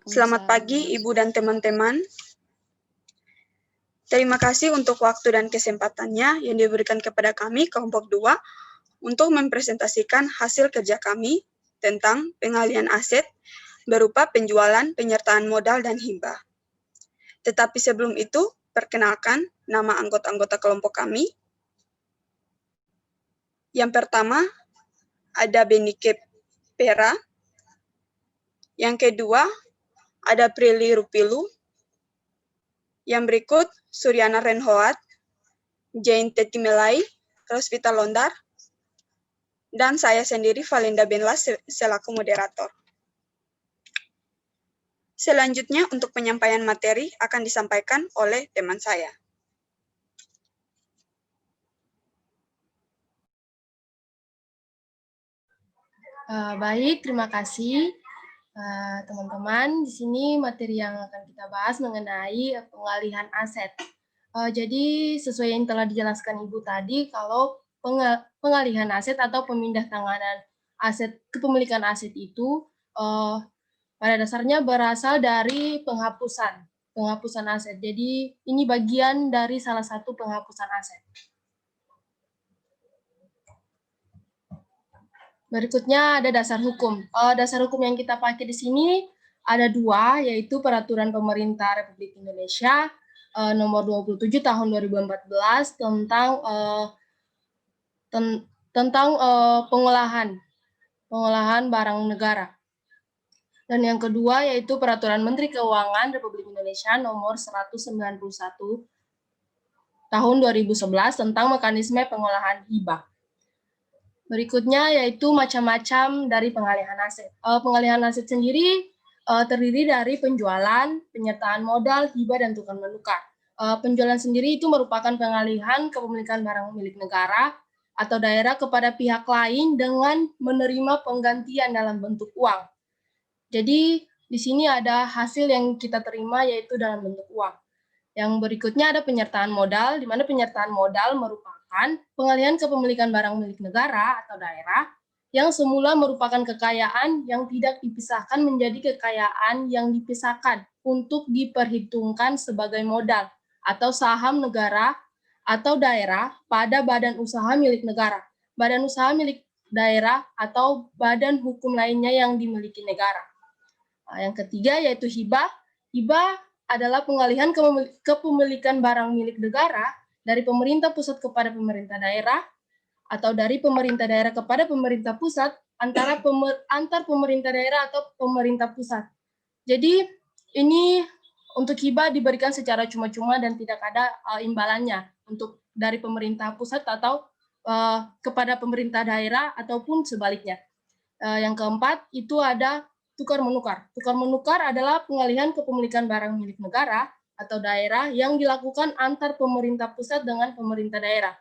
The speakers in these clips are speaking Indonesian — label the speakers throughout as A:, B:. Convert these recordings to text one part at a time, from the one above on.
A: Selamat pagi, Ibu dan teman-teman. Terima kasih untuk waktu dan kesempatannya yang diberikan kepada kami, kelompok 2, untuk mempresentasikan hasil kerja kami tentang pengalihan aset berupa penjualan, penyertaan modal, dan hibah. Tetapi sebelum itu, perkenalkan nama anggota-anggota kelompok kami. Yang pertama, ada Benike Pera. Yang kedua, ada Prilly Rupilu. Yang berikut, Suryana Renhoat, Jane Tetimelai, Rosvita Londar, dan saya sendiri, Valinda Benlas, selaku moderator. Selanjutnya, untuk penyampaian materi akan disampaikan oleh teman saya.
B: Baik, terima kasih teman-teman. Di sini materi yang akan kita bahas mengenai pengalihan aset. Jadi sesuai yang telah dijelaskan Ibu tadi, kalau pengalihan aset atau pemindah tanganan aset kepemilikan aset itu pada dasarnya berasal dari penghapusan aset. Jadi ini bagian dari salah satu penghapusan aset. Berikutnya ada dasar hukum. Dasar hukum yang kita pakai di sini ada 2, yaitu Peraturan Pemerintah Republik Indonesia nomor 27 tahun 2014 tentang pengolahan barang negara. Dan yang kedua yaitu Peraturan Menteri Keuangan Republik Indonesia nomor 191 tahun 2011 tentang mekanisme pengolahan hibah. Berikutnya yaitu macam-macam dari pengalihan aset. Pengalihan aset sendiri terdiri dari penjualan, penyertaan modal, hibah, dan tukar menukar. Penjualan sendiri itu merupakan pengalihan kepemilikan barang milik negara atau daerah kepada pihak lain dengan menerima penggantian dalam bentuk uang. Jadi di sini ada hasil yang kita terima yaitu dalam bentuk uang. Yang berikutnya ada penyertaan modal, di mana penyertaan modal merupakan pengalihan kepemilikan barang milik negara atau daerah yang semula merupakan kekayaan yang tidak dipisahkan menjadi kekayaan yang dipisahkan untuk diperhitungkan sebagai modal atau saham negara atau daerah pada badan usaha milik negara, badan usaha milik daerah, atau badan hukum lainnya yang dimiliki negara. Yang ketiga yaitu hibah. Hibah adalah pengalihan kepemilikan barang milik negara dari pemerintah pusat kepada pemerintah daerah atau dari pemerintah daerah kepada pemerintah pusat antar pemerintah daerah atau pemerintah pusat. Jadi ini untuk hibah diberikan secara cuma-cuma dan tidak ada imbalannya untuk dari pemerintah pusat atau kepada pemerintah daerah ataupun sebaliknya. Yang keempat itu ada tukar menukar. Tukar menukar adalah pengalihan kepemilikan barang milik negara atau daerah yang dilakukan antar pemerintah pusat dengan pemerintah daerah,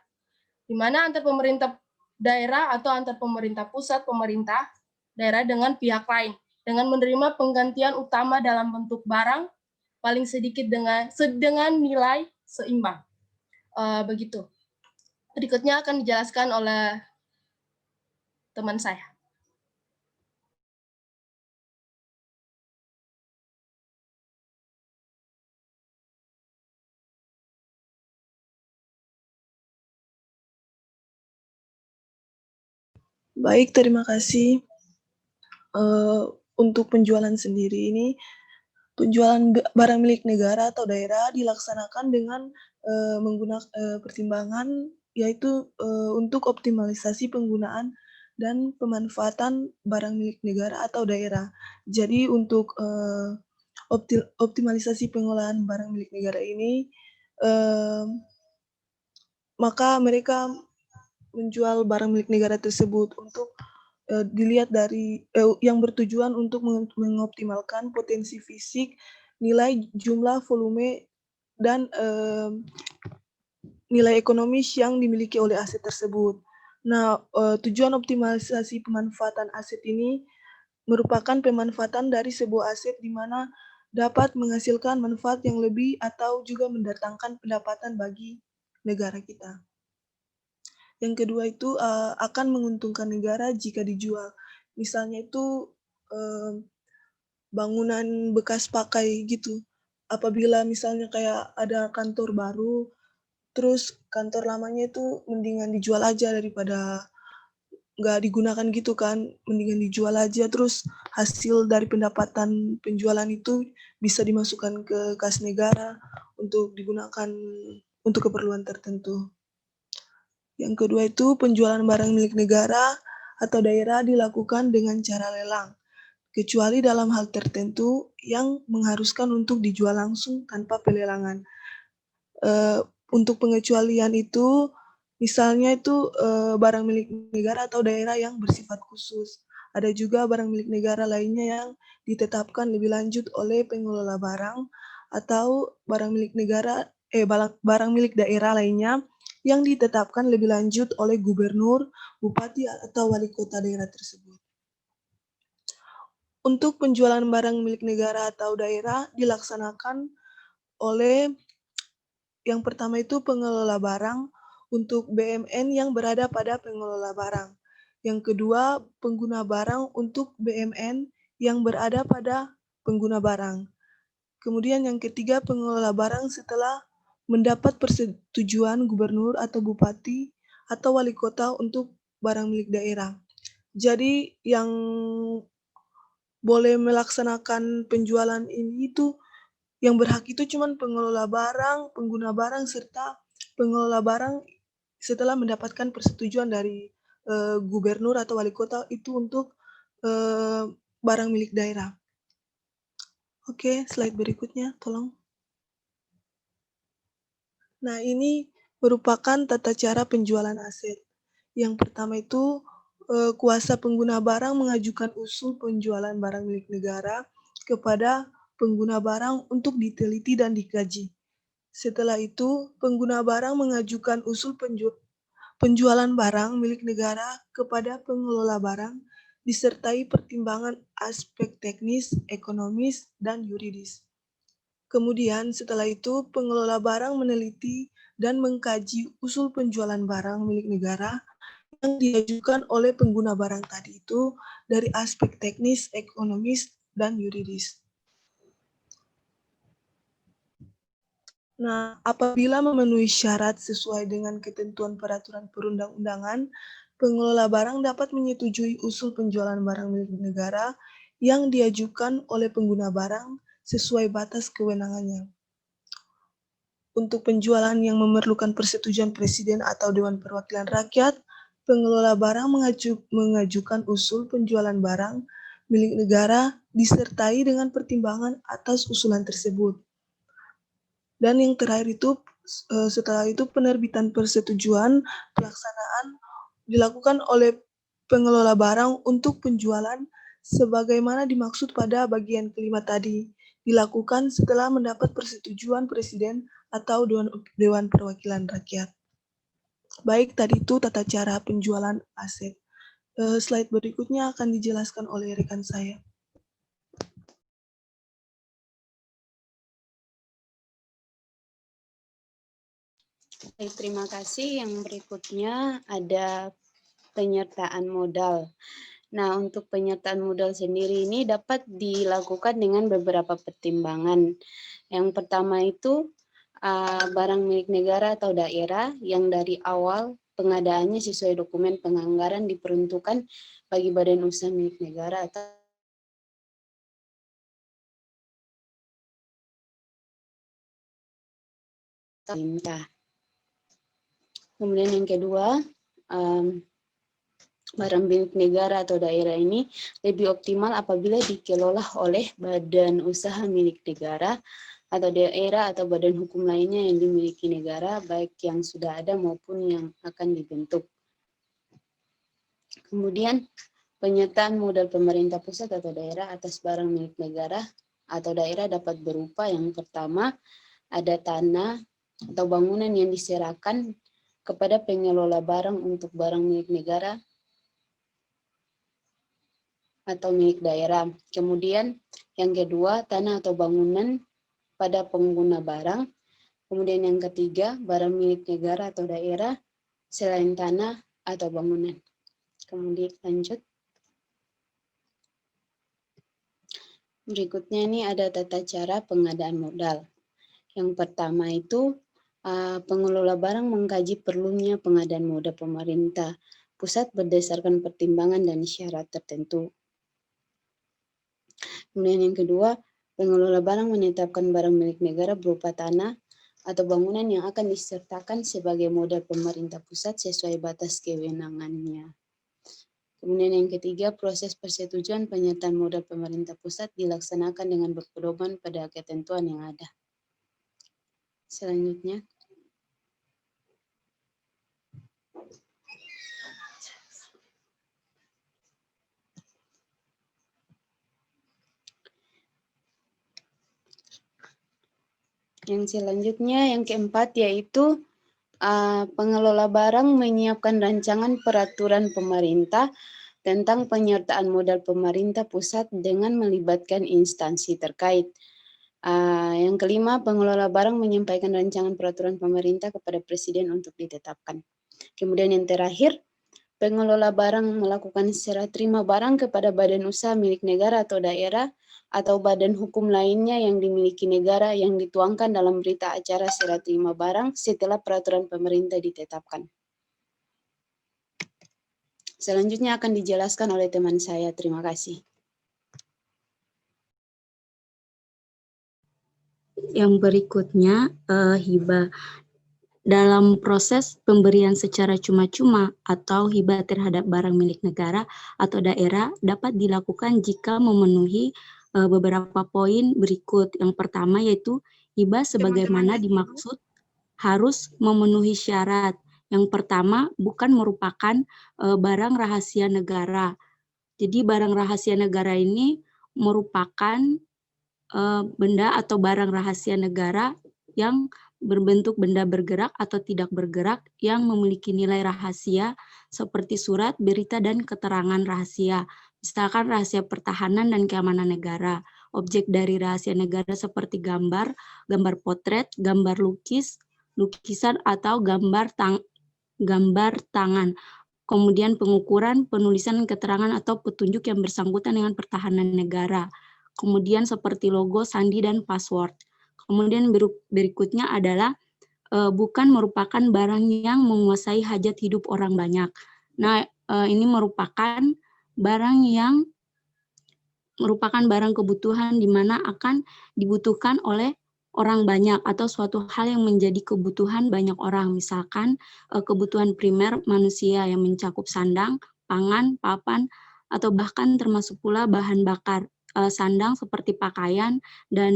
B: di mana antar pemerintah daerah atau antar pemerintah pusat, pemerintah daerah dengan pihak lain, dengan menerima penggantian utama dalam bentuk barang paling sedikit dengan nilai seimbang. Begitu. Berikutnya akan dijelaskan oleh teman saya.
C: Baik, terima kasih. Untuk penjualan sendiri ini, penjualan barang milik negara atau daerah dilaksanakan dengan menggunakan pertimbangan yaitu untuk optimalisasi penggunaan dan pemanfaatan barang milik negara atau daerah. Jadi untuk optimalisasi pengolahan barang milik negara ini, maka mereka menjual barang milik negara tersebut untuk dilihat dari yang bertujuan untuk mengoptimalkan potensi fisik, nilai, jumlah, volume, dan nilai ekonomis yang dimiliki oleh aset tersebut. Nah, tujuan optimalisasi pemanfaatan aset ini merupakan pemanfaatan dari sebuah aset di mana dapat menghasilkan manfaat yang lebih atau juga mendatangkan pendapatan bagi negara kita. Yang kedua itu akan menguntungkan negara jika dijual. Misalnya itu bangunan bekas pakai gitu. Apabila misalnya kayak ada kantor baru, terus kantor lamanya itu mendingan dijual aja daripada nggak digunakan gitu kan, mendingan dijual aja, terus hasil dari pendapatan penjualan itu bisa dimasukkan ke kas negara untuk digunakan untuk keperluan tertentu. Yang kedua itu penjualan barang milik negara atau daerah dilakukan dengan cara lelang, kecuali dalam hal tertentu yang mengharuskan untuk dijual langsung tanpa pelelangan. Untuk pengecualian itu, misalnya itu barang milik negara atau daerah yang bersifat khusus. Ada juga barang milik negara lainnya yang ditetapkan lebih lanjut oleh pengelola barang atau barang milik negara barang milik daerah lainnya yang ditetapkan lebih lanjut oleh gubernur, bupati atau wali kota daerah tersebut. Untuk penjualan barang milik negara atau daerah dilaksanakan oleh yang pertama itu pengelola barang untuk BMN yang berada pada pengelola barang. Yang kedua, pengguna barang untuk BMN yang berada pada pengguna barang. Kemudian yang ketiga, pengelola barang setelah mendapat persetujuan gubernur atau bupati atau wali kota untuk barang milik daerah. Jadi yang boleh melaksanakan penjualan ini itu yang berhak itu cuma pengelola barang, pengguna barang, serta pengelola barang setelah mendapatkan persetujuan dari gubernur atau wali kota itu untuk barang milik daerah. Oke, slide berikutnya, tolong. Nah, ini merupakan tata cara penjualan aset. Yang pertama itu kuasa pengguna barang mengajukan usul penjualan barang milik negara kepada pengguna barang untuk diteliti dan dikaji. Setelah itu, pengguna barang mengajukan usul penjualan barang milik negara kepada pengelola barang disertai pertimbangan aspek teknis, ekonomis, dan yuridis. Kemudian setelah itu pengelola barang meneliti dan mengkaji usul penjualan barang milik negara yang diajukan oleh pengguna barang tadi itu dari aspek teknis, ekonomis, dan yuridis. Nah, apabila memenuhi syarat sesuai dengan ketentuan peraturan perundang-undangan, pengelola barang dapat menyetujui usul penjualan barang milik negara yang diajukan oleh pengguna barang sesuai batas kewenangannya. Untuk penjualan yang memerlukan persetujuan Presiden atau Dewan Perwakilan Rakyat, pengelola barang mengajukan usul penjualan barang milik negara disertai dengan pertimbangan atas usulan tersebut. Dan yang terakhir itu setelah itu penerbitan persetujuan pelaksanaan dilakukan oleh pengelola barang untuk penjualan sebagaimana dimaksud pada bagian kelima tadi, dilakukan setelah mendapat persetujuan Presiden atau Dewan Perwakilan Rakyat. Baik, tadi itu tata cara penjualan aset. Slide berikutnya akan dijelaskan oleh rekan saya.
D: Baik, terima kasih. Yang berikutnya ada penyertaan modal. Nah, untuk penyertaan modal sendiri ini dapat dilakukan dengan beberapa pertimbangan. Yang pertama itu barang milik negara atau daerah yang dari awal pengadaannya sesuai dokumen penganggaran diperuntukkan bagi badan usaha milik negara atau pemerintah. Kemudian yang kedua, barang milik negara atau daerah ini lebih optimal apabila dikelola oleh badan usaha milik negara atau daerah atau badan hukum lainnya yang dimiliki negara, baik yang sudah ada maupun yang akan dibentuk. Kemudian penyertaan modal pemerintah pusat atau daerah atas barang milik negara atau daerah dapat berupa yang pertama ada tanah atau bangunan yang diserahkan kepada pengelola barang untuk barang milik negara atau milik daerah. Kemudian yang kedua, tanah atau bangunan pada pengguna barang. Kemudian yang ketiga, barang milik negara atau daerah selain tanah atau bangunan. Kemudian lanjut. Berikutnya ini ada tata cara pengadaan modal. Yang pertama itu pengelola barang mengkaji perlunya pengadaan modal pemerintah pusat berdasarkan pertimbangan dan syarat tertentu. Kemudian yang kedua, pengelola barang menetapkan barang milik negara berupa tanah atau bangunan yang akan disertakan sebagai modal pemerintah pusat sesuai batas kewenangannya. Kemudian yang ketiga, proses persetujuan penyertaan modal pemerintah pusat dilaksanakan dengan berpedoman pada ketentuan yang ada. Selanjutnya, yang keempat yaitu pengelola barang menyiapkan rancangan peraturan pemerintah tentang penyertaan modal pemerintah pusat dengan melibatkan instansi terkait. Yang kelima, pengelola barang menyampaikan rancangan peraturan pemerintah kepada Presiden untuk ditetapkan. Kemudian yang terakhir, pengelola barang melakukan serah terima barang kepada badan usaha milik negara atau daerah atau badan hukum lainnya yang dimiliki negara yang dituangkan dalam berita acara serah terima barang setelah peraturan pemerintah ditetapkan. Selanjutnya akan dijelaskan oleh teman saya. Terima kasih.
E: Yang berikutnya, hibah. Dalam proses pemberian secara cuma-cuma atau hibah terhadap barang milik negara atau daerah dapat dilakukan jika memenuhi beberapa poin berikut. Yang pertama yaitu hibah sebagaimana dimaksud harus memenuhi syarat. Yang pertama, bukan merupakan barang rahasia negara. Jadi barang rahasia negara ini merupakan benda atau barang rahasia negara yang berbentuk benda bergerak atau tidak bergerak yang memiliki nilai rahasia seperti surat, berita, dan keterangan rahasia. Misalkan rahasia pertahanan dan keamanan negara. Objek dari rahasia negara seperti gambar, gambar potret, gambar lukisan atau gambar tangan. Kemudian pengukuran, penulisan keterangan atau petunjuk yang bersangkutan dengan pertahanan negara. Kemudian seperti logo, sandi, dan password. Kemudian berikutnya adalah bukan merupakan barang yang menguasai hajat hidup orang banyak. Nah, ini merupakan barang kebutuhan di mana akan dibutuhkan oleh orang banyak atau suatu hal yang menjadi kebutuhan banyak orang. Misalkan kebutuhan primer manusia yang mencakup sandang, pangan, papan, atau bahkan termasuk pula bahan bakar. Sandang seperti pakaian dan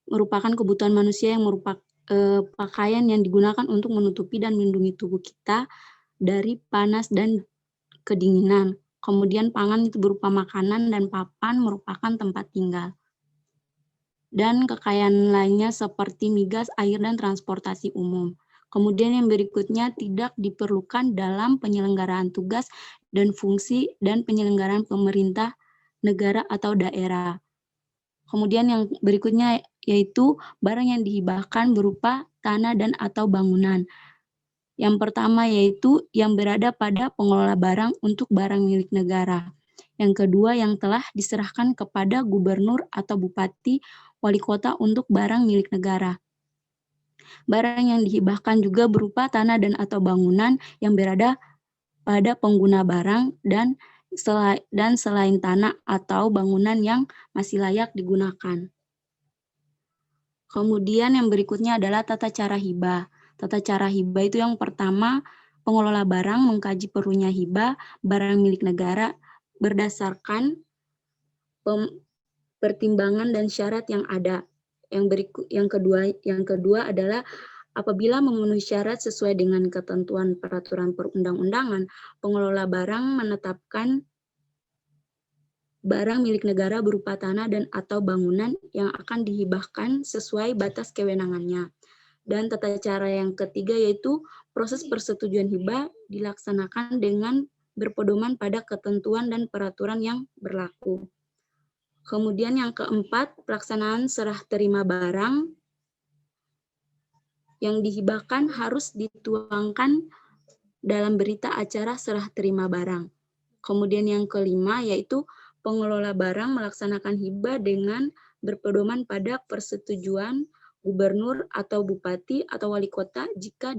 E: merupakan kebutuhan manusia yang merupakan pakaian yang digunakan untuk menutupi dan melindungi tubuh kita dari panas dan kedinginan. Kemudian pangan itu berupa makanan dan papan merupakan tempat tinggal. Dan kekayaan lainnya seperti migas, air, dan transportasi umum. Kemudian yang berikutnya tidak diperlukan dalam penyelenggaraan tugas dan fungsi dan penyelenggaraan pemerintah negara atau daerah. Kemudian yang berikutnya yaitu barang yang dihibahkan berupa tanah dan atau bangunan. Yang pertama yaitu yang berada pada pengelola barang untuk barang milik negara. Yang kedua yang telah diserahkan kepada gubernur atau bupati, wali kota untuk barang milik negara. Barang yang dihibahkan juga berupa tanah dan atau bangunan yang berada pada pengguna barang dan selain tanah atau bangunan yang masih layak digunakan. Kemudian yang berikutnya adalah tata cara hibah. Tata cara hibah itu yang pertama, pengelola barang mengkaji perlunya hibah barang milik negara berdasarkan pertimbangan dan syarat yang ada. Yang kedua adalah apabila memenuhi syarat sesuai dengan ketentuan peraturan perundang-undangan, pengelola barang menetapkan barang milik negara berupa tanah dan atau bangunan yang akan dihibahkan sesuai batas kewenangannya. Dan tata cara yang ketiga yaitu proses persetujuan hibah dilaksanakan dengan berpedoman pada ketentuan dan peraturan yang berlaku. Kemudian yang keempat, pelaksanaan serah terima barang yang dihibahkan harus dituangkan dalam berita acara serah terima barang. Kemudian yang kelima yaitu pengelola barang melaksanakan hibah dengan berpedoman pada persetujuan gubernur atau bupati atau wali kota jika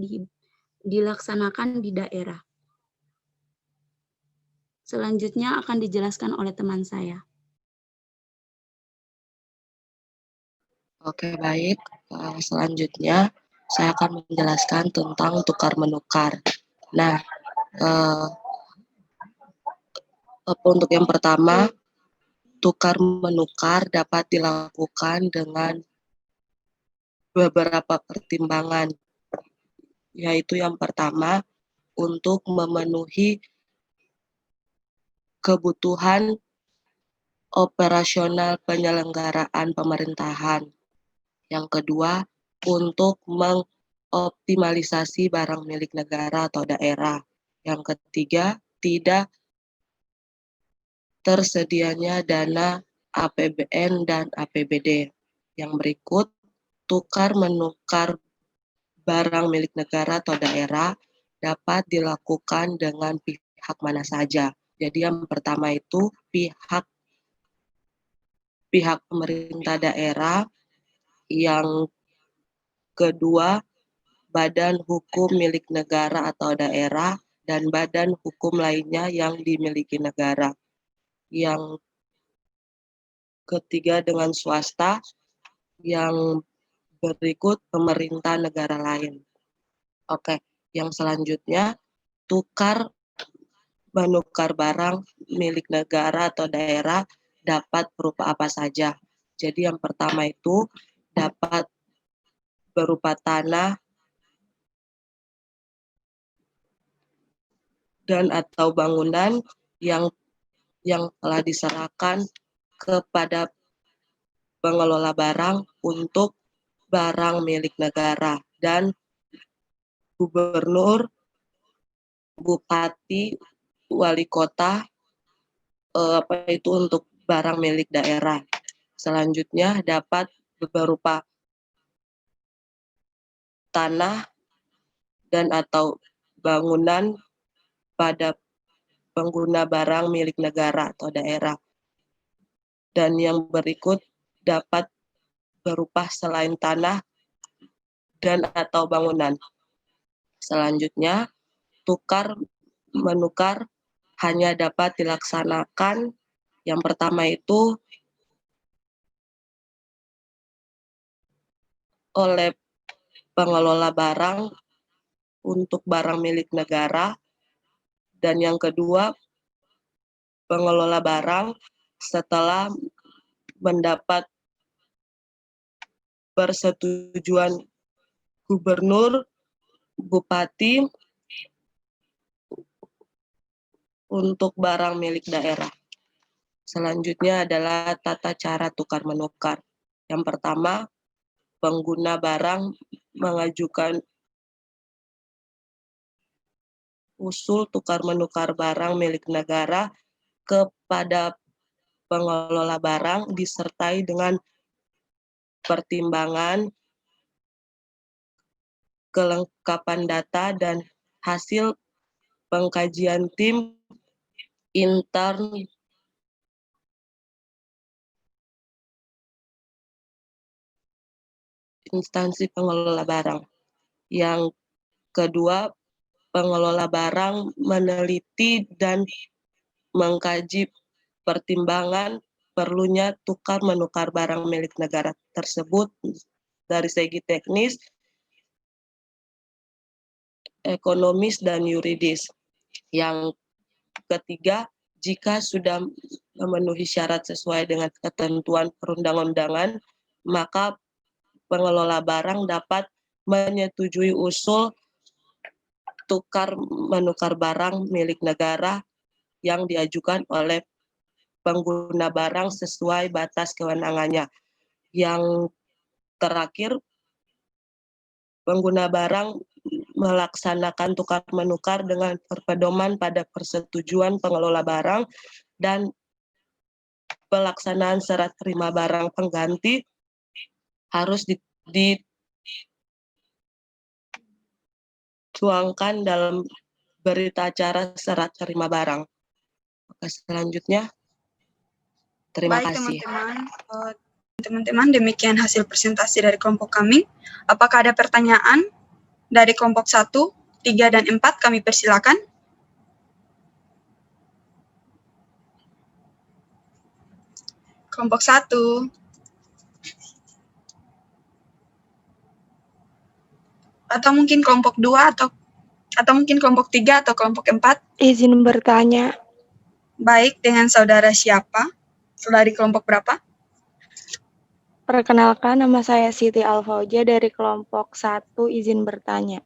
E: dilaksanakan di daerah. Selanjutnya akan dijelaskan oleh teman saya.
F: Oke, baik. Selanjutnya saya akan menjelaskan tentang tukar-menukar. Nah, untuk yang pertama, tukar-menukar dapat dilakukan dengan beberapa pertimbangan, yaitu yang pertama, untuk memenuhi kebutuhan operasional penyelenggaraan pemerintahan. Yang kedua, untuk mengoptimalisasi barang milik negara atau daerah. Yang ketiga, tidak tersedianya dana APBN dan APBD. Yang berikut, tukar-menukar barang milik negara atau daerah dapat dilakukan dengan pihak mana saja. Jadi yang pertama itu pihak pemerintah daerah, yang kedua badan hukum milik negara atau daerah, dan badan hukum lainnya yang dimiliki negara. Yang ketiga dengan swasta, yang berikut pemerintah negara lain. Oke, yang selanjutnya tukar menukar barang milik negara atau daerah dapat berupa apa saja. Jadi yang pertama itu dapat berupa tanah dan atau bangunan yang telah diserahkan kepada pengelola barang untuk barang milik negara, dan gubernur, bupati, wali kota itu untuk barang milik daerah. Selanjutnya dapat berupa tanah dan atau bangunan pada pengguna barang milik negara atau daerah. Dan yang berikut dapat berupa selain tanah dan atau bangunan. Selanjutnya, tukar-menukar hanya dapat dilaksanakan, yang pertama itu oleh pengelola barang untuk barang milik negara, dan yang kedua pengelola barang setelah mendapat persetujuan gubernur, bupati untuk barang milik daerah. Selanjutnya adalah tata cara tukar-menukar. Yang pertama, pengguna barang mengajukan usul tukar-menukar barang milik negara kepada pengelola barang disertai dengan pertimbangan, kelengkapan data, dan hasil pengkajian tim intern instansi pengelola barang. Yang kedua, pengelola barang meneliti dan mengkaji pertimbangan perlunya tukar-menukar barang milik negara tersebut dari segi teknis, ekonomis, dan yuridis. Yang ketiga, jika sudah memenuhi syarat sesuai dengan ketentuan perundang-undangan, maka pengelola barang dapat menyetujui usul tukar-menukar barang milik negara yang diajukan oleh pengguna barang sesuai batas kewenangannya. Yang terakhir, pengguna barang melaksanakan tukar-menukar dengan berpedoman pada persetujuan pengelola barang dan pelaksanaan serah terima barang pengganti harus dituangkan dalam berita acara serah terima barang. Oke, selanjutnya Terima
A: Baik
F: kasih.
A: teman-teman, demikian hasil presentasi dari kelompok kami. Apakah ada pertanyaan dari kelompok 1, 3, dan 4? Kami persilakan. Kelompok 1. Atau mungkin kelompok 2 atau mungkin kelompok 3 atau kelompok 4?
G: Izin bertanya.
A: Baik, dengan saudara siapa? Dari kelompok berapa?
G: Perkenalkan, nama saya Siti Alfauja dari kelompok 1, izin bertanya.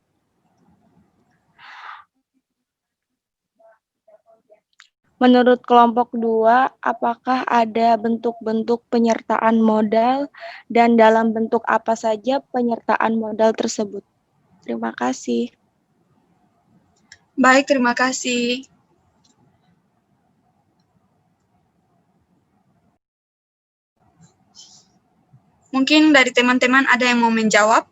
G: Menurut kelompok 2, apakah ada bentuk-bentuk penyertaan modal dan dalam bentuk apa saja penyertaan modal tersebut? Terima kasih.
A: Baik, terima kasih. Mungkin dari teman-teman ada yang mau menjawab?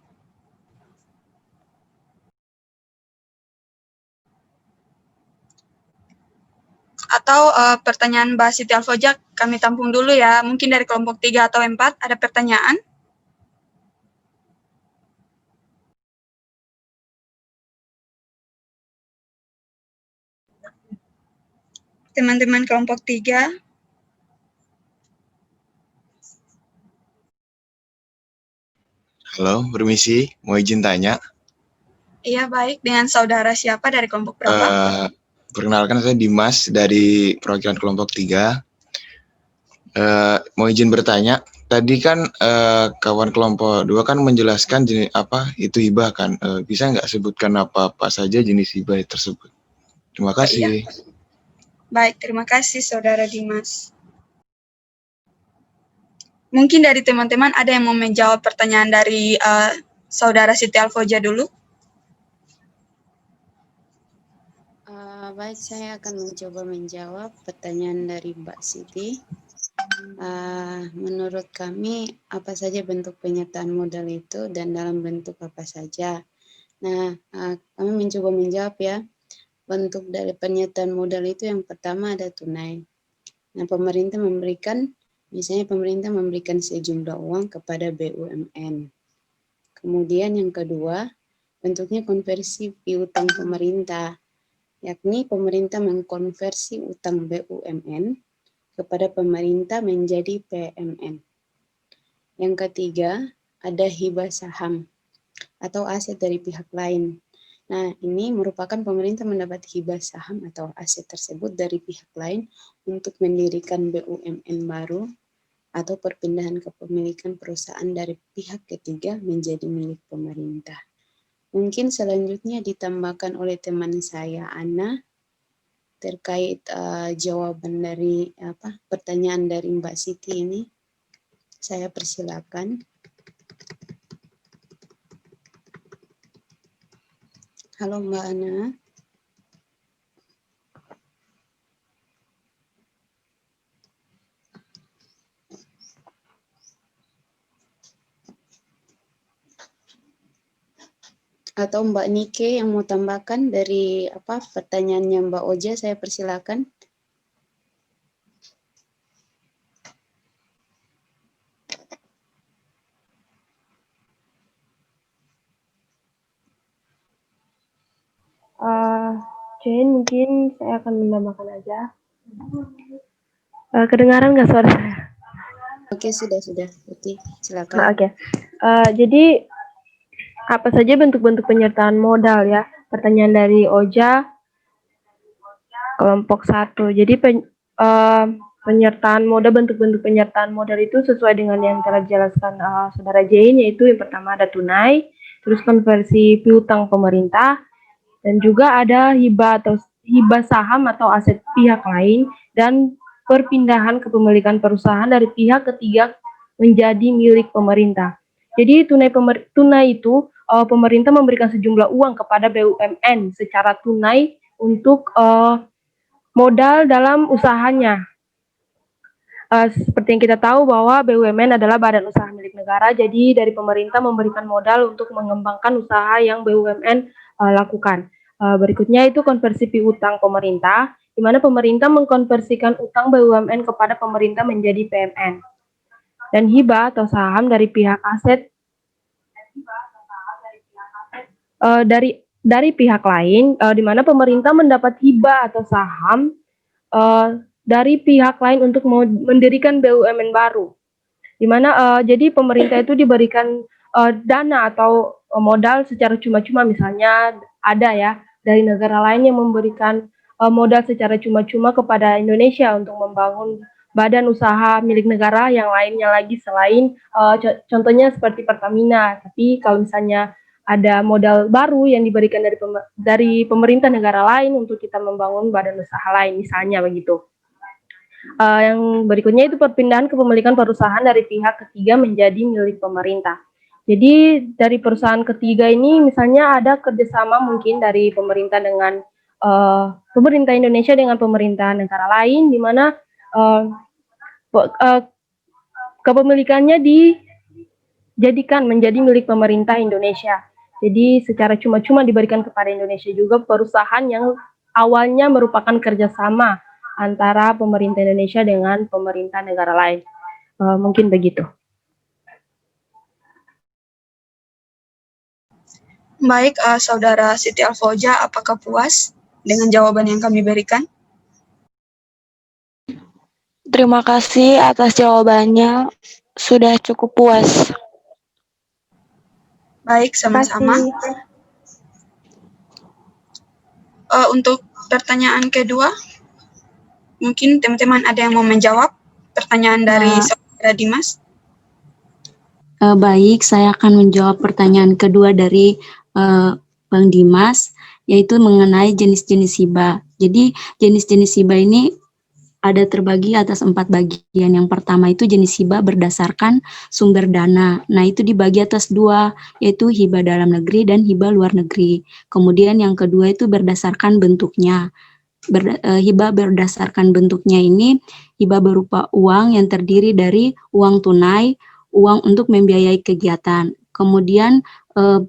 A: Atau pertanyaan Mbak Siti Alfoja kami tampung dulu ya. Mungkin dari kelompok 3 atau 4 ada pertanyaan? Teman-teman kelompok 3.
H: Halo, permisi, mau izin tanya.
A: Iya, baik. Dengan saudara siapa dari kelompok berapa?
H: Perkenalkan, saya Dimas dari perwakilan kelompok 3. Mau izin bertanya, tadi kan kawan kelompok 2 kan menjelaskan jenis apa itu hibah kan. Bisa nggak sebutkan apa-apa saja jenis hibah tersebut? Terima kasih.
A: Iya. Baik, terima kasih saudara Dimas. Mungkin dari teman-teman ada yang mau menjawab pertanyaan dari saudara Siti Alfoja dulu?
D: Baik, saya akan mencoba menjawab pertanyaan dari Mbak Siti. Menurut kami, apa saja bentuk penyertaan modal itu dan dalam bentuk apa saja? Nah, kami mencoba menjawab ya. Bentuk dari penyertaan modal itu yang pertama ada tunai. Nah, misalnya pemerintah memberikan sejumlah uang kepada BUMN. Kemudian yang kedua, bentuknya konversi piutang pemerintah, yakni pemerintah mengkonversi utang BUMN kepada pemerintah menjadi PMN. Yang ketiga, ada hibah saham atau aset dari pihak lain. Nah, ini merupakan pemerintah mendapat hibah saham atau aset tersebut dari pihak lain untuk mendirikan BUMN baru atau perpindahan kepemilikan perusahaan dari pihak ketiga menjadi milik pemerintah. Mungkin selanjutnya ditambahkan oleh teman saya, Ana, terkait jawaban dari pertanyaan dari Mbak Siti ini. Saya persilakan. Halo Mbak Ana. Atau Mbak Nike yang mau tambahkan dari pertanyaannya Mbak Oja, saya persilakan.
I: Jane, mungkin saya akan menambahkan aja. Kedengaran nggak suara saya?
D: Oke, sudah. Oke, silakan.
I: Nah, oke. Jadi, apa saja bentuk-bentuk penyertaan modal ya? Pertanyaan dari Oja, kelompok 1. Jadi, penyertaan modal, bentuk-bentuk penyertaan modal itu sesuai dengan yang telah dijelaskan Saudara Jane, yaitu yang pertama ada tunai, terus konversi piutang pemerintah, dan juga ada hibah saham atau aset pihak lain dan perpindahan kepemilikan perusahaan dari pihak ketiga menjadi milik pemerintah. Jadi tunai itu pemerintah memberikan sejumlah uang kepada BUMN secara tunai untuk modal dalam usahanya. Seperti yang kita tahu bahwa BUMN adalah badan usaha milik negara, jadi dari pemerintah memberikan modal untuk mengembangkan usaha yang BUMN lakukan. Berikutnya itu konversi piutang pemerintah. di mana pemerintah mengkonversikan utang BUMN kepada pemerintah menjadi PMN. Dan hibah atau saham dari pihak aset dari pihak lain, di mana pemerintah mendapat hibah atau saham dari pihak lain untuk mendirikan BUMN baru, di mana jadi pemerintah itu diberikan dana atau modal secara cuma-cuma, misalnya ada ya dari negara lain yang memberikan modal secara cuma-cuma kepada Indonesia untuk membangun badan usaha milik negara yang lainnya lagi selain contohnya seperti Pertamina. Tapi kalau misalnya ada modal baru yang diberikan dari pemerintah negara lain untuk kita membangun badan usaha lain, misalnya begitu. Yang berikutnya itu perpindahan kepemilikan perusahaan dari pihak ketiga menjadi milik pemerintah. Jadi dari perusahaan ketiga ini misalnya ada kerjasama mungkin dari pemerintah dengan pemerintah Indonesia dengan pemerintah negara lain, di mana kepemilikannya dijadikan menjadi milik pemerintah Indonesia. Jadi secara cuma-cuma diberikan kepada Indonesia juga perusahaan yang awalnya merupakan kerjasama antara pemerintah Indonesia dengan pemerintah negara lain. Mungkin begitu.
A: Baik, Saudara Siti Alfoja, apakah puas dengan jawaban yang kami berikan?
G: Terima kasih atas jawabannya, sudah cukup puas.
A: Baik, sama-sama. Untuk pertanyaan kedua, mungkin teman-teman ada yang mau menjawab pertanyaan dari Saudara Dimas?
E: Baik, saya akan menjawab pertanyaan kedua dari Bang Dimas, yaitu mengenai jenis-jenis hibah. Jadi jenis-jenis hibah ini ada terbagi atas 4 bagian. Yang pertama itu jenis hibah berdasarkan sumber dana. Nah, itu dibagi atas 2, yaitu hibah dalam negeri dan hibah luar negeri. Kemudian yang kedua itu berdasarkan bentuknya. Hibah berdasarkan bentuknya ini hibah berupa uang yang terdiri dari uang tunai, uang untuk membiayai kegiatan. Kemudian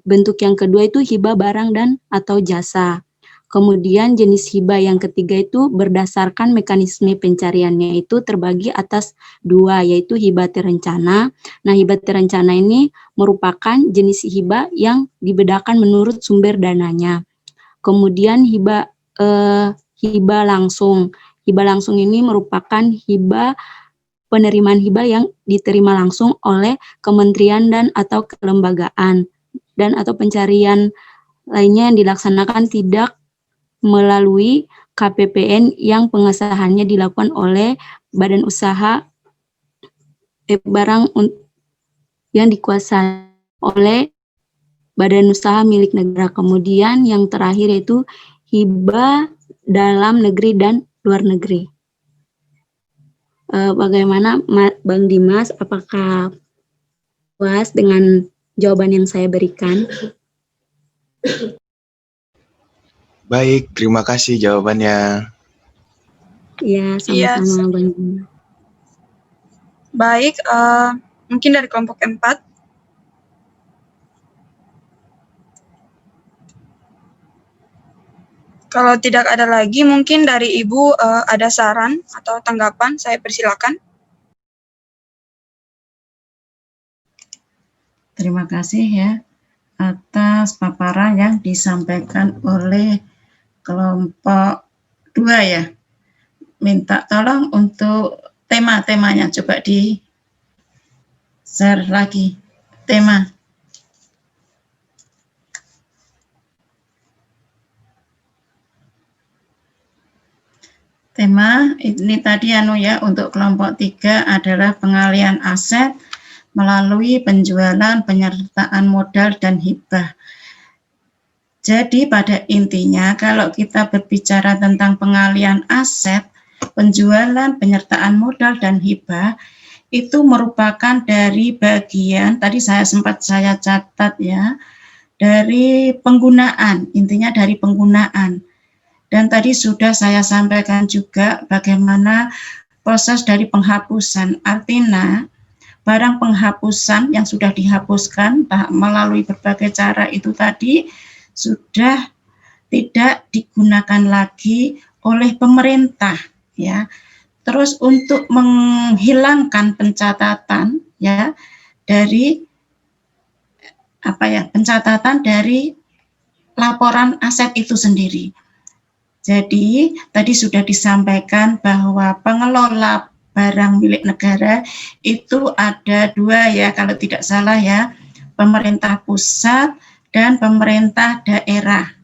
E: bentuk yang kedua itu hibah barang dan atau jasa. Kemudian jenis hibah yang ketiga itu berdasarkan mekanisme pencariannya itu terbagi atas 2, yaitu hibah terencana. Nah, hibah terencana ini merupakan jenis hibah yang dibedakan menurut sumber dananya. Kemudian hibah langsung. Hibah langsung ini merupakan hibah penerimaan hibah yang diterima langsung oleh kementerian dan atau kelembagaan dan atau pencarian lainnya yang dilaksanakan tidak melalui KPPN yang pengesahannya dilakukan oleh badan usaha barang yang dikuasai oleh badan usaha milik negara. Kemudian yang terakhir yaitu hibah dalam negeri dan luar negeri. Bagaimana Bang Dimas, apakah puas dengan jawaban yang saya berikan?
H: Baik, terima kasih jawabannya.
E: Ya, sama-sama Bang Dimas.
A: Baik, mungkin dari kelompok 4. Kalau tidak ada lagi, mungkin dari Ibu ada saran atau tanggapan, saya persilakan.
J: Terima kasih ya atas paparan yang disampaikan oleh kelompok 2 ya. Minta tolong untuk tema-temanya coba di share lagi tema. Tema ini tadi ya untuk kelompok 3 adalah pengalihan aset melalui penjualan, penyertaan modal dan hibah. Jadi pada intinya kalau kita berbicara tentang pengalihan aset, penjualan, penyertaan modal dan hibah itu merupakan dari bagian tadi sempat saya catat ya, dari penggunaan, intinya dari penggunaan. Dan tadi sudah saya sampaikan juga bagaimana proses dari penghapusan, artinya barang penghapusan yang sudah dihapuskan melalui berbagai cara itu tadi sudah tidak digunakan lagi oleh pemerintah, ya. Terus untuk menghilangkan pencatatan, ya, dari pencatatan dari laporan aset itu sendiri. Jadi tadi sudah disampaikan bahwa pengelola barang milik negara itu ada dua, ya, kalau tidak salah, ya, pemerintah pusat dan pemerintah daerah.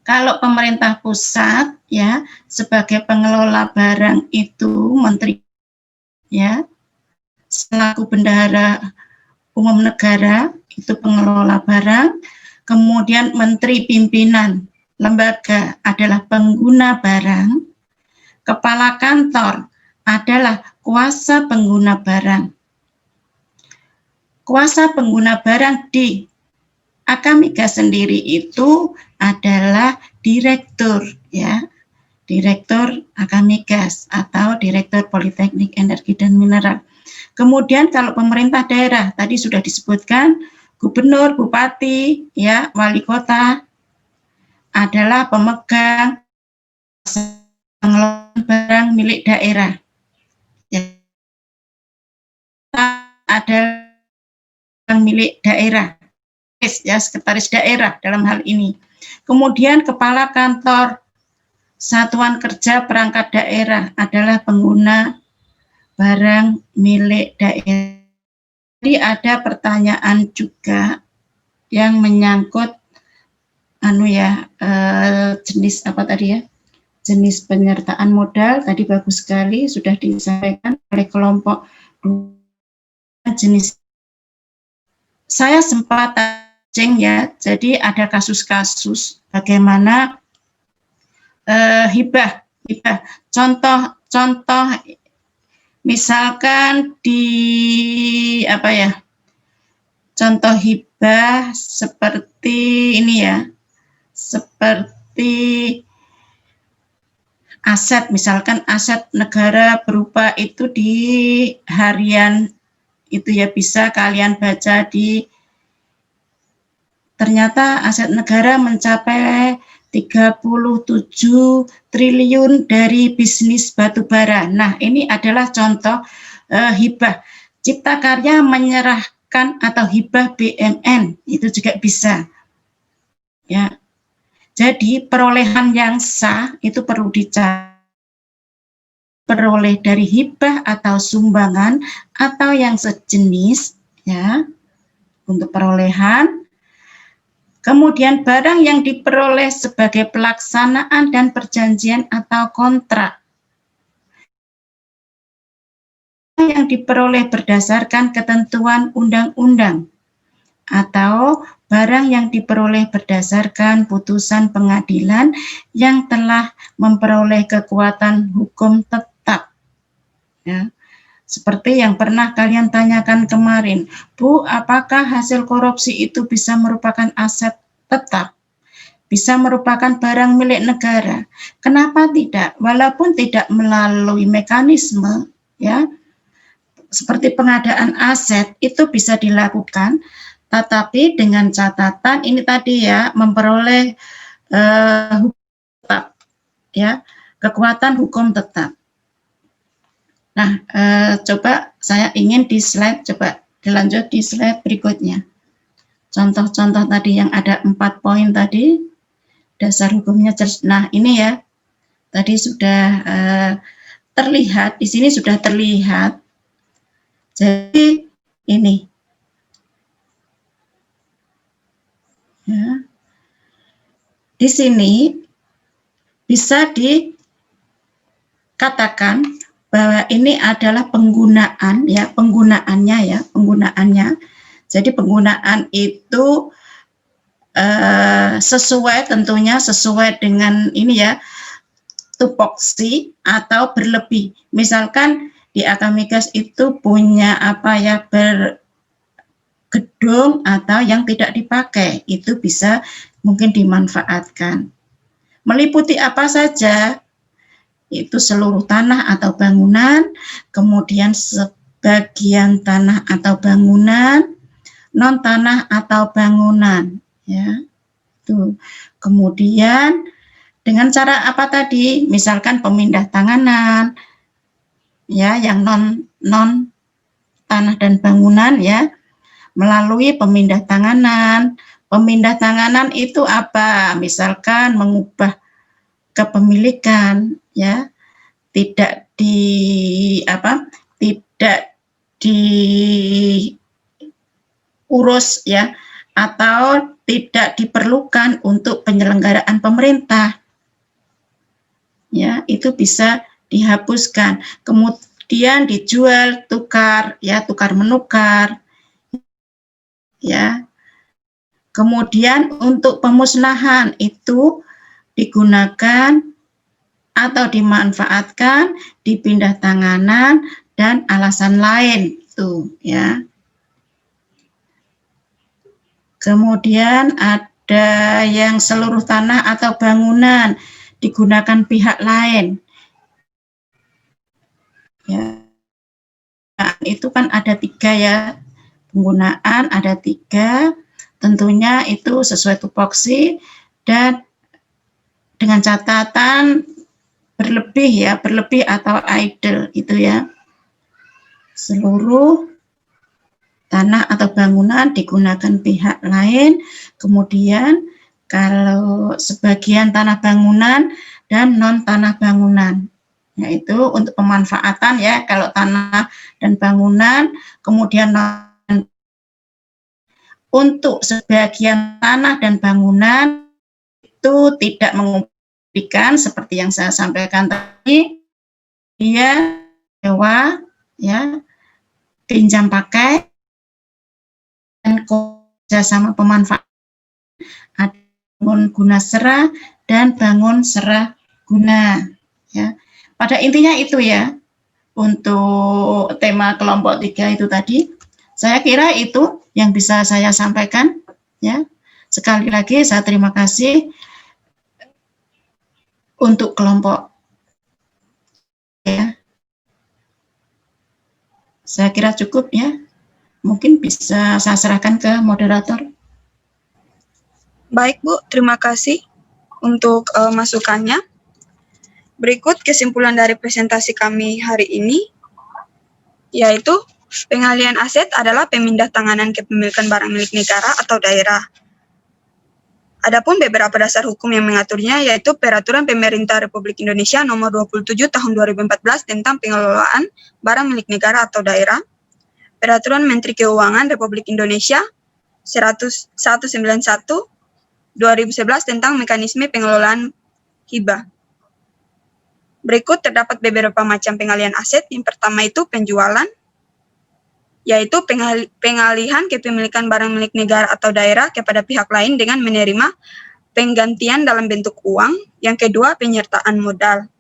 J: Kalau pemerintah pusat, ya, sebagai pengelola barang itu menteri, ya, selaku bendahara umum negara itu pengelola barang, kemudian menteri pimpinan lembaga adalah pengguna barang, kepala kantor adalah kuasa pengguna barang. Kuasa pengguna barang di Akamigas sendiri itu adalah direktur, ya, direktur Akamigas atau direktur Politeknik Energi dan Mineral. Kemudian kalau pemerintah daerah tadi sudah disebutkan gubernur, bupati, ya, wali kota adalah pemegang pengelolaan barang milik daerah. Ya, ada barang milik daerah, ya, sekretaris daerah dalam hal ini. Kemudian kepala kantor satuan kerja perangkat daerah adalah pengguna barang milik daerah. Jadi ada pertanyaan juga yang menyangkut jenis apa tadi, ya, jenis penyertaan modal. Tadi bagus sekali sudah disampaikan oleh kelompok jenis. Saya sempat ceng, ya, jadi ada kasus-kasus bagaimana hibah. Contoh misalkan di contoh hibah seperti ini, ya, seperti aset, misalkan aset negara berupa itu di harian itu, ya, bisa kalian baca di ternyata aset negara mencapai 37 triliun dari bisnis batubara. Nah, ini adalah contoh hibah. Cipta Karya menyerahkan atau hibah BMN itu juga bisa, ya. Jadi perolehan yang sah itu perlu dicari, peroleh dari hibah atau sumbangan atau yang sejenis, ya, untuk perolehan. Kemudian barang yang diperoleh sebagai pelaksanaan dan perjanjian atau kontrak yang diperoleh berdasarkan ketentuan undang-undang atau barang yang diperoleh berdasarkan putusan pengadilan yang telah memperoleh kekuatan hukum tetap, ya. Seperti yang pernah kalian tanyakan kemarin, Bu, apakah hasil korupsi itu bisa merupakan aset tetap? Bisa merupakan barang milik negara? Kenapa tidak? Walaupun tidak melalui mekanisme, ya, seperti pengadaan aset itu bisa dilakukan, tetapi dengan catatan ini tadi, ya, memperoleh hukum tetap, ya, kekuatan hukum tetap. Nah, coba saya ingin di slide, coba dilanjut di slide berikutnya. Contoh-contoh tadi yang ada 4 poin tadi, dasar hukumnya. Nah, ini, ya, tadi sudah terlihat, di sini sudah terlihat. Jadi ini, ya, di sini bisa dikatakan bahwa ini adalah penggunaan, ya, penggunaannya, ya, penggunaannya. Jadi penggunaan itu sesuai, tentunya sesuai dengan ini, ya, tupoksi atau berlebih. Misalkan di Akamigas itu punya bergedung atau yang tidak dipakai, itu bisa mungkin dimanfaatkan. Meliputi apa saja? Itu seluruh tanah atau bangunan, kemudian sebagian tanah atau bangunan, non tanah atau bangunan, ya. Tuh. Kemudian Dengan cara apa tadi? Misalkan pemindah tanganan, ya, yang non tanah dan bangunan, ya, melalui pemindah tanganan. Pemindah tanganan itu apa? Misalkan mengubah kepemilikan, ya, tidak diurus, ya, atau tidak diperlukan untuk penyelenggaraan pemerintah, ya, itu bisa dihapuskan. Kemudian dijual, tukar, ya, tukar menukar, ya. Kemudian untuk pemusnahan itu digunakan atau dimanfaatkan, dipindah tanganan, dan alasan lain itu, ya. Kemudian ada yang seluruh tanah atau bangunan digunakan pihak lain, ya. Nah, itu kan ada 3, ya, penggunaan ada 3. Tentunya itu sesuai tupoksi dan dengan catatan berlebih, ya, berlebih atau idle itu, ya. Seluruh tanah atau bangunan digunakan pihak lain. Kemudian kalau sebagian tanah bangunan dan non tanah bangunan, yaitu untuk pemanfaatan, ya, kalau tanah dan bangunan. Kemudian untuk sebagian tanah dan bangunan itu tidak mengumpulkan seperti yang saya sampaikan tadi, dia sewa, ya, pinjam pakai, dan kerjasama pemanfaatan, ada bangun guna serah dan bangun serah guna, ya. Pada intinya itu, ya, untuk tema kelompok 3 itu tadi. Saya kira itu yang bisa saya sampaikan, ya. Sekali lagi saya terima kasih untuk kelompok, ya. Saya kira cukup, ya. Mungkin bisa saya serahkan ke moderator.
A: Baik, Bu. Terima kasih untuk masukannya. Berikut kesimpulan dari presentasi kami hari ini, yaitu pengalihan aset adalah pemindah tanganan kepemilikan barang milik negara atau daerah. Adapun beberapa dasar hukum yang mengaturnya, yaitu Peraturan Pemerintah Republik Indonesia Nomor 27 Tahun 2014 tentang pengelolaan barang milik negara atau daerah, Peraturan Menteri Keuangan Republik Indonesia 191/2011 tentang mekanisme pengelolaan hibah. Berikut terdapat beberapa macam pengalihan aset. Yang pertama itu penjualan, yaitu pengalihan kepemilikan barang milik negara atau daerah kepada pihak lain dengan menerima penggantian dalam bentuk uang. Yang kedua, penyertaan modal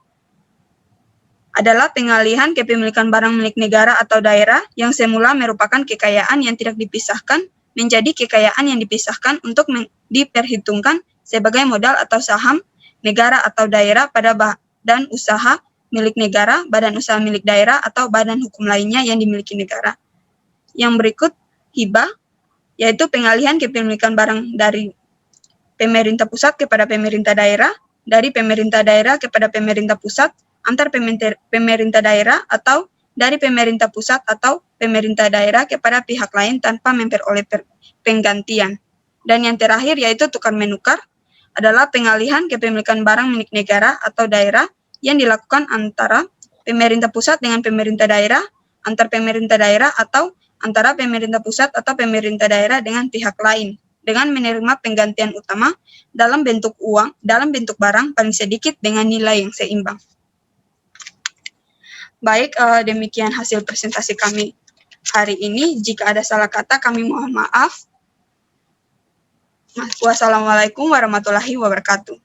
A: adalah pengalihan kepemilikan barang milik negara atau daerah yang semula merupakan kekayaan yang tidak dipisahkan menjadi kekayaan yang dipisahkan untuk diperhitungkan sebagai modal atau saham negara atau daerah pada badan usaha milik negara, badan usaha milik daerah, atau badan hukum lainnya yang dimiliki negara. Yang berikut, hibah, yaitu pengalihan kepemilikan barang dari pemerintah pusat kepada pemerintah daerah, dari pemerintah daerah kepada pemerintah pusat, antar pemerintah daerah, atau dari pemerintah pusat atau pemerintah daerah kepada pihak lain tanpa memperoleh penggantian. Dan yang terakhir yaitu tukar menukar, adalah pengalihan kepemilikan barang milik negara atau daerah yang dilakukan antara pemerintah pusat dengan pemerintah daerah, antar pemerintah daerah, atau antara pemerintah pusat atau pemerintah daerah dengan pihak lain, dengan menerima penggantian utama dalam bentuk uang, dalam bentuk barang paling sedikit dengan nilai yang seimbang. Baik, demikian hasil presentasi kami hari ini. Jika ada salah kata, kami mohon maaf. Wassalamualaikum warahmatullahi wabarakatuh.